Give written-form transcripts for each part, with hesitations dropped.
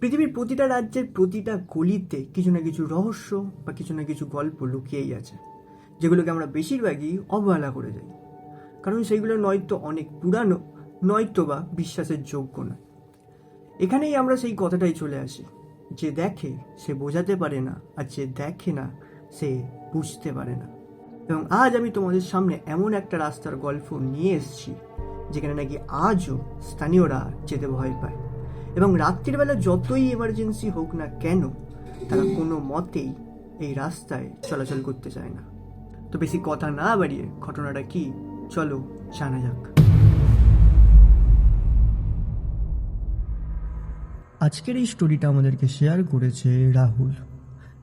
পৃথিবীর প্রতিটা রাজ্যের প্রতিটা গলিতে কিছু না কিছু রহস্য বা কিছু না কিছু গল্প লুকিয়েই আছে, যেগুলোকে আমরা বেশিরভাগই অবহেলা করে যাই, কারণ সেইগুলো নয়তো অনেক পুরানো, নয়তো বা বিশ্বাসের যোগ্য নয়। এখানেই আমরা সেই কথাটাই চলে আসি, যে দেখে সে বোঝাতে পারে না, আর যে দেখে না সে বুঝতে পারে না। এবং আজ আমি তোমাদের সামনে এমন একটা রাস্তার গল্প নিয়ে এসেছি, যেখানে নাকি আজও স্থানীয়রা যেতে ভয় পায়, এবং রাত্রির বেলা যতই এমার্জেন্সি হোক না কেন, তারা কোনো মতেই এই রাস্তায় চলাচল করতে চায় না। তো বেশি কথা না বাড়িয়ে ঘটনাটা কি, চলো জানা যাক। আজকের এই স্টোরিটা আমাদেরকে শেয়ার করেছে রাহুল,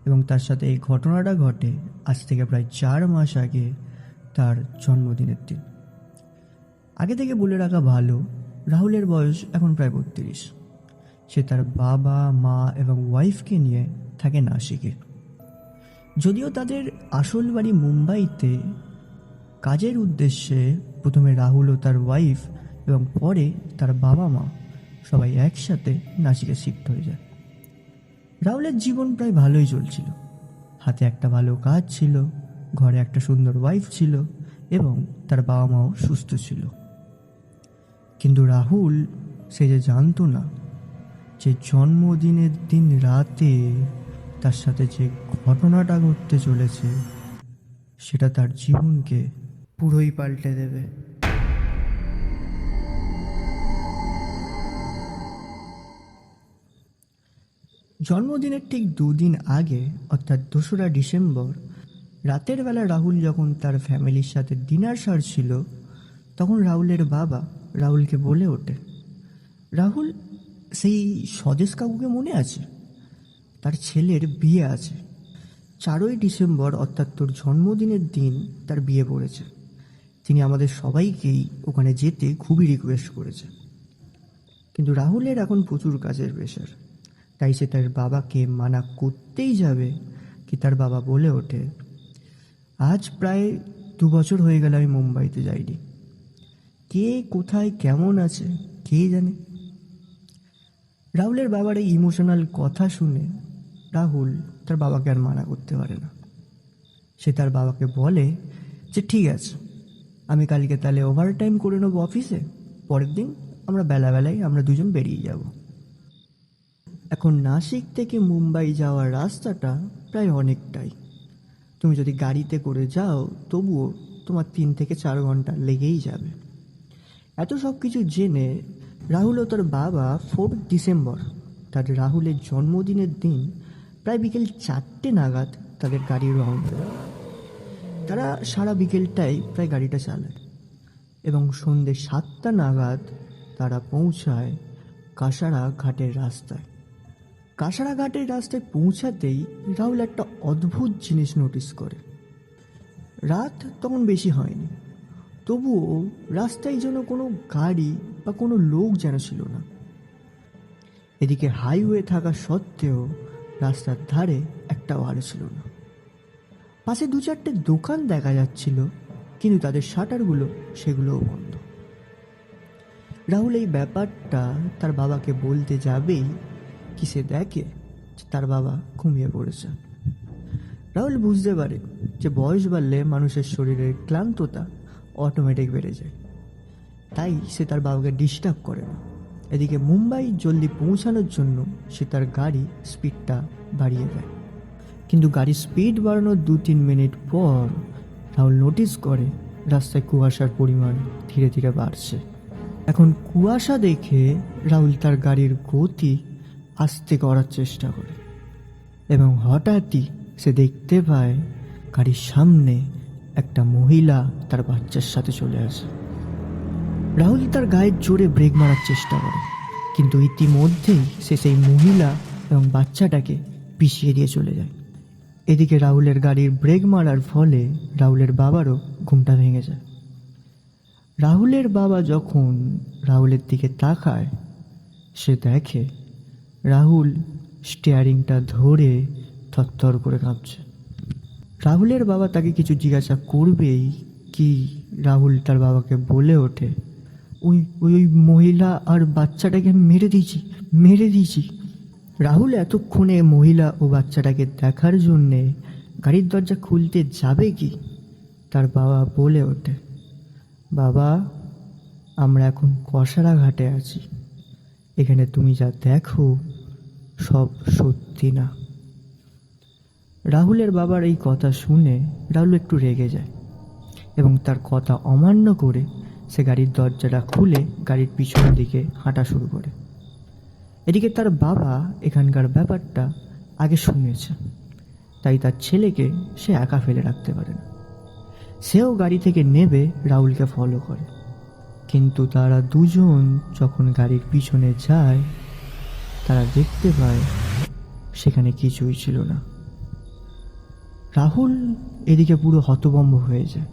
এবং তার সাথে এই ঘটনাটা ঘটে আজ থেকে প্রায় 4 মাস আগে, তার জন্মদিনের দিন। আগে থেকে বলে রাখা ভালো, রাহুলের বয়স এখন প্রায় 32। সে তার বাবা, মা এবং ওয়াইফকে নিয়ে থাকে নাসিকে। যদিও তাদের আসল বাড়ি মুম্বাইতে, কাজের উদ্দেশ্যে প্রথমে রাহুল ও তার ওয়াইফ এবং পরে তার বাবা মা সবাই একসাথে নাসিকে শিফট হয়ে যায়। রাহুলের জীবন প্রায় ভালোই চলছিল। হাতে একটা ভালো কাজ ছিল, ঘরে একটা সুন্দর ওয়াইফ ছিল এবং তার বাবা মাও সুস্থ ছিল। কিন্তু রাহুল সে যে জানতো না যে জন্মদিনের দিন রাতে তার সাথে যে ঘটনাটা ঘটতে চলেছে সেটা তার জীবনকে পুরোই পাল্টে দেবে। জন্মদিনের ঠিক 2 দিন আগে, অর্থাৎ 2রা ডিসেম্বর রাতের বেলা রাহুল যখন তার ফ্যামিলির সাথে ডিনার সারছিল, তখন রাহুলের বাবা রাহুলকে বলে ওঠে, রাহুল, সেই স্বদেশ কাকুকে মনে আছে? তার ছেলের বিয়ে আছে। 4ই ডিসেম্বর অর্থাৎ তোর জন্মদিনের দিন তার বিয়ে পড়েছে। তিনি আমাদের সবাইকেই ওখানে যেতে খুবই রিকোয়েস্ট করেছে। কিন্তু রাহুলের এখন প্রচুর কাজের প্রেশার, তাই সে তার বাবাকে মানা করতেই যাবে কি তার বাবা বলে ওঠে, আজ প্রায় 2 বছর হয়ে গেল আমি মুম্বাইতে যাইনি। কে কোথায় কেমন আছে কে জানে। রাহুলের বাবার এই ইমোশনাল কথা শুনে রাহুল তার বাবাকে আর মানা করতে পারে না। সে তার বাবাকে বলে যে ঠিক আছে, আমি কালকে তাহলে ওভারটাইম করে নেবো অফিসে, পরের দিন আমরা বেলাবেলায় আমরা দুজন বেরিয়ে যাব। এখন নাসিক থেকে মুম্বাই যাওয়ার রাস্তাটা প্রায় অনেকটাই। তুমি যদি গাড়িতে করে যাও তবুও তোমার 3 থেকে 4 ঘন্টা লেগেই যাবে। এত সব কিছু জেনে রাহুল ও তার বাবা 4 ডিসেম্বর, তার রাহুলের জন্মদিনের দিন প্রায় বিকেল 4টে নাগাদ তাদের গাড়ি রওনা দেয়। তারা সারা বিকেলটাই প্রায় গাড়িটা চালায় এবং সন্ধ্যে 7টা নাগাদ তারা পৌঁছায় কাসারা ঘাটের রাস্তায়। কাসারা ঘাটের রাস্তায় পৌঁছাতেই রাহুল একটা অদ্ভুত জিনিস নোটিস করে। রাত তখন বেশি হয়নি, তবুও রাস্তায় যেন কোনো গাড়ি বা কোনো লোক যেন ছিল না। এদিকে হাইওয়ে থাকা সত্ত্বেও রাস্তার ধারে একটাও আলো ছিল না। পাশে 2-4টে দোকান দেখা যাচ্ছিল, কিন্তু তাদের শাটারগুলো সেগুলোও বন্ধ। রাহুল এই ব্যাপারটা তার বাবাকে বলতে যাবেই কি সে দেখে যে তার বাবা ঘুমিয়ে পড়েছে। রাহুল বুঝতে পারে যে বয়স বাড়লে মানুষের শরীরের ক্লান্ততা অটোমেটিক বেড়ে যায়, তাই সে তার বাবাকে ডিস্টার্ব করে না। এদিকে মুম্বাই জলদি পৌঁছানোর জন্য সে তার গাড়ি স্পিডটা বাড়িয়ে দেয়। কিন্তু গাড়ির স্পিড বাড়ানোর 2-3 মিনিট পর রাহুল নোটিস করে রাস্তায় কুয়াশার পরিমাণ ধীরে ধীরে বাড়ছে। এখন কুয়াশা দেখে রাহুল তার গাড়ির গতি আস্তে করার চেষ্টা করে এবং হঠাৎই সে দেখতে পায় গাড়ির সামনে একটা মহিলা তার বাচ্চার সাথে চলে আসে। রাহুল তার গায়ের জোরে ব্রেক মারার চেষ্টা করে, কিন্তু ইতিমধ্যেই সে সেই মহিলা এবং বাচ্চাটাকে পিছিয়ে দিয়ে চলে যায়। এদিকে রাহুলের গাড়ির ব্রেক মারার ফলে রাহুলের বাবারও ঘুমটা ভেঙে যায়। রাহুলের বাবা যখন রাহুলের দিকে তাকায়, সে দেখে রাহুল স্টিয়ারিংটা ধরে থরথর করে কাঁপছে। রাহুলের বাবা তাকে কিছু জিজ্ঞাসা করবেই কি রাহুল তার বাবাকে বলে ওঠে, ওই ওই ওই মহিলা আর বাচ্চাটাকে মেরে দিয়েছি। রাহুল এতক্ষণে মহিলা ও বাচ্চাটাকে দেখার জন্যে গাড়ির দরজা খুলতে যাবে কি তার বাবা বলে ওঠে, বাবা, আমরা এখন কসারা ঘাটে আছি, এখানে তুমি যা দেখো সব সত্যি না। রাহুলের বাবার এই কথা শুনে রাহুল একটু রেগে যায় এবং তার কথা অমান্য করে সে গাড়ির দরজাটা খুলে গাড়ির পিছন দিকে হাঁটা শুরু করে। এদিকে তার বাবা এখানকার ব্যাপারটা আগে শুনেছে, তাই তার ছেলেকে সে একা ফেলে রাখতে পারে না। সেও গাড়ি থেকে নেমে রাহুলকে ফলো করে, কিন্তু তারা দুজন যখন গাড়ির পিছনে যায় তারা দেখতে পায় সেখানে কিছুই ছিল না। রাহুল এদিকে পুরো হতভম্ব হয়ে যায়।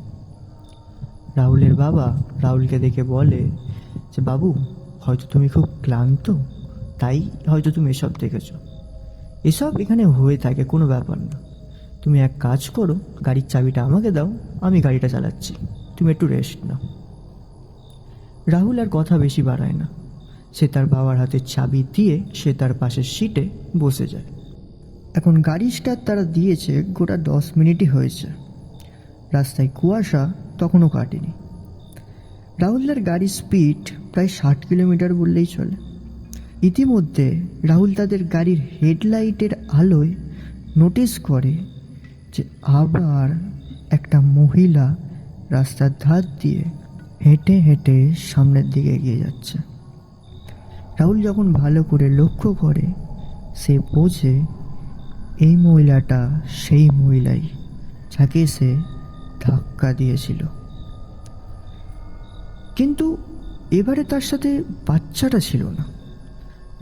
রাহুলের বাবা রাহুলকে দেখে বলে যে, বাবু, হয়তো তুমি খুব ক্লান্ত, তাই হয়তো তুমি এসব দেখেছো। এসব এখানে হয়ে থাকে, কোনো ব্যাপার না। তুমি এক কাজ করো, গাড়ির চাবিটা আমাকে দাও, আমি গাড়িটা চালাচ্ছি, তুমি একটু রেস্ট নাও। রাহুল আর কথা বেশি বাড়ায় না, সে তার বাবার হাতে চাবি দিয়ে সে তার পাশের সিটে বসে যায়। এখন গাড়ি স্টার্ট তারা দিয়েছে গোটা 10 মিনিটই হয়েছে। রাস্তায় কুয়াশা তখনও কাটেনি। রাহুলের গাড়ির স্পিড প্রায় 60 কিলোমিটার বললেই চলে। ইতিমধ্যে রাহুল তাদের গাড়ির হেডলাইটের আলোয় নোটিস করে যে আবার একটা মহিলা রাস্তার ধার দিয়ে হেঁটে হেঁটে সামনের দিকে এগিয়ে যাচ্ছে। রাহুল যখন ভালো করে লক্ষ্য করে সে বোঝে এই মহিলাটা সেই মহিলাই যাকে সে ধাক্কা দিয়েছিল। কিন্তু এবারে তার সাথে বাচ্চাটা ছিল না।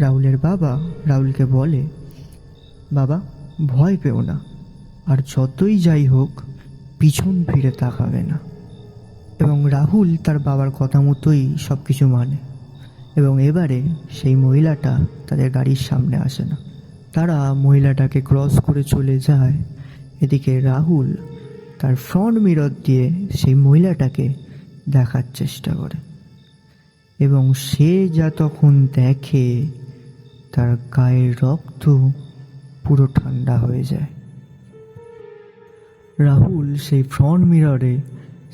রাহুলের বাবা রাহুলকে বলে, বাবা, ভয় পেও না, আর যতই যাই হোক পিছন ফিরে তাকাবে না। এবং রাহুল তার বাবার কথা মতোই সব কিছু মানে, এবং এবারে সেই মহিলাটা তাদের গাড়ির সামনে আসে না। তারা মহিলাটাকে ক্রস করে চলে যায়। এদিকে রাহুল তার ফ্রন্ট মিরর দিয়ে সেই মহিলাটাকে দেখার চেষ্টা করে, এবং সে যা তখন দেখে তার গায়ের রক্ত পুরো ঠান্ডা হয়ে যায়। রাহুল সেই ফ্রন্ট মিররে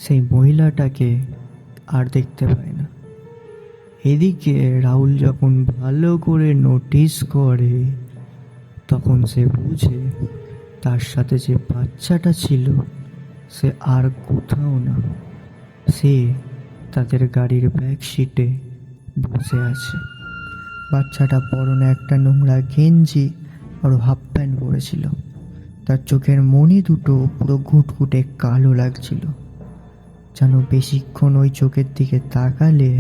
সেই মহিলাটাকে আর দেখতে পায় না। এদিকে রাহুল যখন ভালো করে নোটিস করে তখন সে বুঝে তার সাথে যে বাচ্চাটা ছিল সে আর কোথাও না, সে তাদের গাড়ির ব্যাক সিটে বসে আছে। বাচ্চাটা পরনে একটা নোংরা গেঞ্জি আর হাফ প্যান্ট পরেছিল। তার চোখের মণি দুটো পুরো ঘুটঘুটে কালো লাগছিল, যেন বেশিক্ষণ ওই চোখের দিকে তাকালে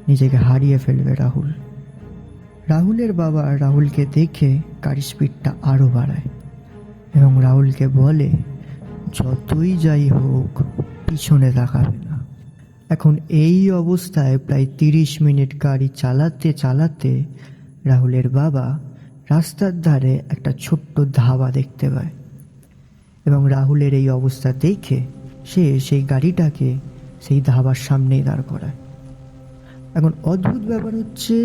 নিজেকে হারিয়ে ফেলবে রাহুল। রাহুলের বাবা রাহুলকে দেখে গাড়ির স্পিডটা আরও বাড়ায় এবং রাহুলকে বলে, যতই যাই হোক পিছনে তাকাবে না। এখন এই অবস্থায় প্রায় 30 মিনিট গাড়ি চালাতে চালাতে রাহুলের বাবা রাস্তার ধারে একটা ছোট্ট ধাবা দেখতে পায়, এবং রাহুলের এই অবস্থা দেখে সে সেই গাড়িটাকে সেই ধাবার সামনেই দাঁড় করায়। এখন অদ্ভুত ব্যাপার হচ্ছে,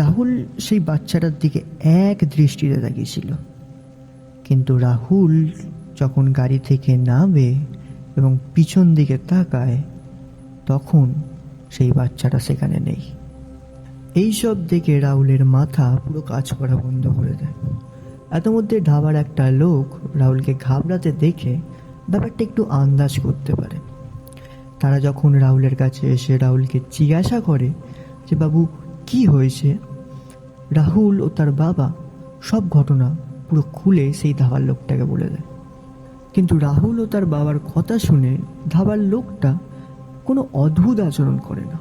রাহুল সেই বাচ্চাটার দিকে এক দৃষ্টিতে তাকিয়েছিল, কিন্তু রাহুল যখন গাড়ি থেকে নামে এবং পিছন দিকে তাকায় তখন সেই বাচ্চাটা সেখানে নেই। এইসব দেখে রাহুলের মাথা পুরো কাজ করা বন্ধ করে দেয়। এত মধ্যে ধাবার একটা লোক রাহুলকে ঘাবড়াতে দেখে ব্যাপারটা একটু আন্দাজ করতে পারে। তারা যখন রাহুলের কাছে এসে রাহুলকে জিজ্ঞাসা করে যে, বাবু, কি হয়েছে, রাহুল ও তার বাবা সব ঘটনা পুরো খুলে সেই ধাবার লোকটাকে বলে দেয়। কিন্তু রাহুল ও তার বাবার কথা শুনে ধাবার লোকটা কোনো অদ্ভুত আচরণ করে না।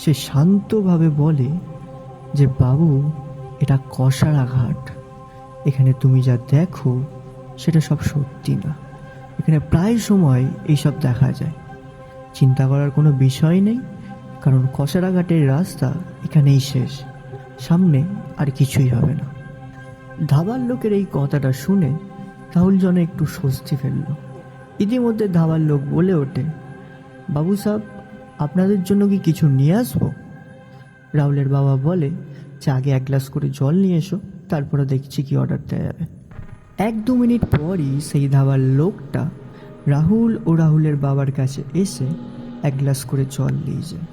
সে শান্তভাবে বলে যে, বাবু, এটা কসারা ঘাট, এখানে তুমি যা দেখো সেটা সব সত্যি না, এখানে প্রায় সময় এইসব দেখা যায়। চিন্তা করার কোনো বিষয় নেই, কারণ কসারা ঘাটের রাস্তা এখানেই শেষ, সামনে আর কিছুই হবে না। ধাবার লোকের এই কথাটা শুনে রাহুল যেন একটু স্বস্তি ফেলল। ইতিমধ্যে ধাবার লোক বলে ওঠে, বাবু সাহেব, আপনাদের জন্য কি কিছু নিয়ে আসবো? রাহুলের বাবা বলে যে, আগে 1 গ্লাস করে জল নিয়ে এসো, তারপরে দেখছি কি অর্ডার দেওয়া যাবে। 1-2 মিনিট পরই সেই ধাবার লোকটা রাহুল ও রাহুলের বাবার কাছে এসে 1 গ্লাস করে জল নিয়ে যায়।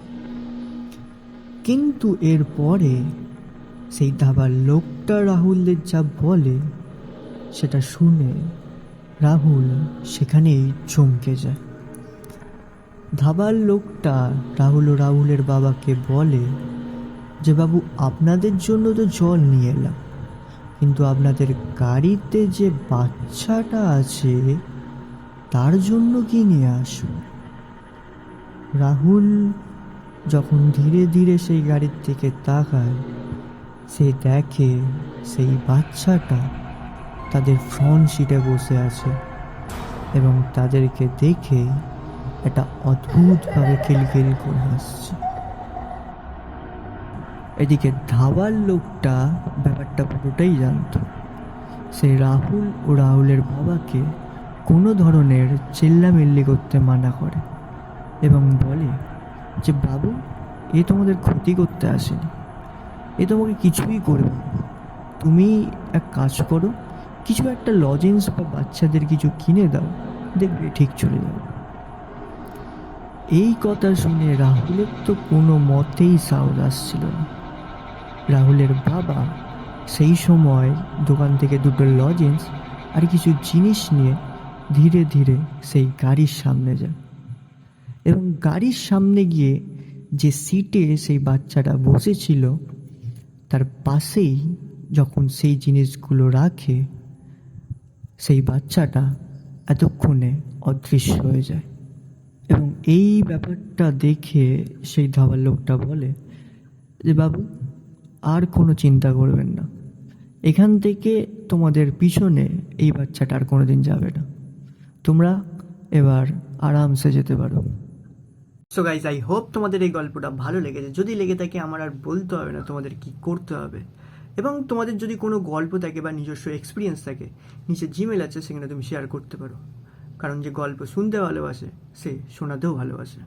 কিন্তু এরপরে সেই ধাবার লোকটা রাহুলদের যা বলে সেটা শুনে রাহুল সেখানেই চমকে যায়। ধাবার লোকটা রাহুল ও রাহুলের বাবাকে বলে যে, বাবু আপনাদের জন্য তো জল নিয়ে এলাম, কিন্তু আপনাদের গাড়িতে যে বাচ্চাটা আছে তার জন্য কি নিয়ে আসুন। রাহুল যখন ধীরে ধীরে সেই গাড়ির দিকে তাকায়, সে দেখে সেই বাচ্চাটা তাদের ফ্রন্ট সিটে বসে আছে এবং তাদেরকে দেখে একটা অদ্ভুতভাবে খিলখিল করে হাসছে। এদিকে ধাবার লোকটা ব্যাপারটা পুরোটাই জানতো। সে রাহুল ও রাহুলের বাবাকে কোনো ধরনের চিল্লামিল্লি করতে মানা করে এবং বলে যে, বাবু এ তোমাদের ক্ষতি করতে আসেনি, এ তোমাকে কিছুই করবে না। তুমি এক কাজ করো, কিছু একটা লজেন্স বা বাচ্চাদের কিছু কিনে দাও, দেখবে ঠিক চলে যাবে। এই কথা শুনে রাহুলের তো কোনো মতেই সাহস আসছিল না। রাহুলের বাবা সেই সময় দোকান থেকে 2টো লজেন্স আর কিছু জিনিস নিয়ে ধীরে ধীরে সেই গাড়ির সামনে যায় এবং গাড়ির সামনে গিয়ে যে সিটে সেই বাচ্চাটা বসেছিল তার পাশেই যখন সেই জিনিসগুলো রাখে, সেই বাচ্চাটা এতক্ষণে অদৃশ্য হয়ে যায়। এবং এই ব্যাপারটা দেখে সেই ধাবার লোকটা বলে যে, বাবু আর কোনো চিন্তা করবেন না, এখান থেকে তোমাদের পিছনে এই বাচ্চাটা আর কোনো দিন যাবে না, তোমরা এবার আরামসে যেতে পারো। সো গাইজ, আই হোপ তোমাদের এই গল্পটা ভালো লেগেছে। যদি লেগে থাকে আমার আর বলতে হবে না তোমাদের কি করতে হবে, এবং তোমাদের যদি কোনো গল্প থাকে বা নিজস্ব এক্সপিরিয়েন্স থাকে, নিচে জিমেল আছে, সেখানে তুমি শেয়ার করতে পারো। কারণ যে গল্প শুনতে ভালোবাসে সে শোনাতেও ভালোবাসে।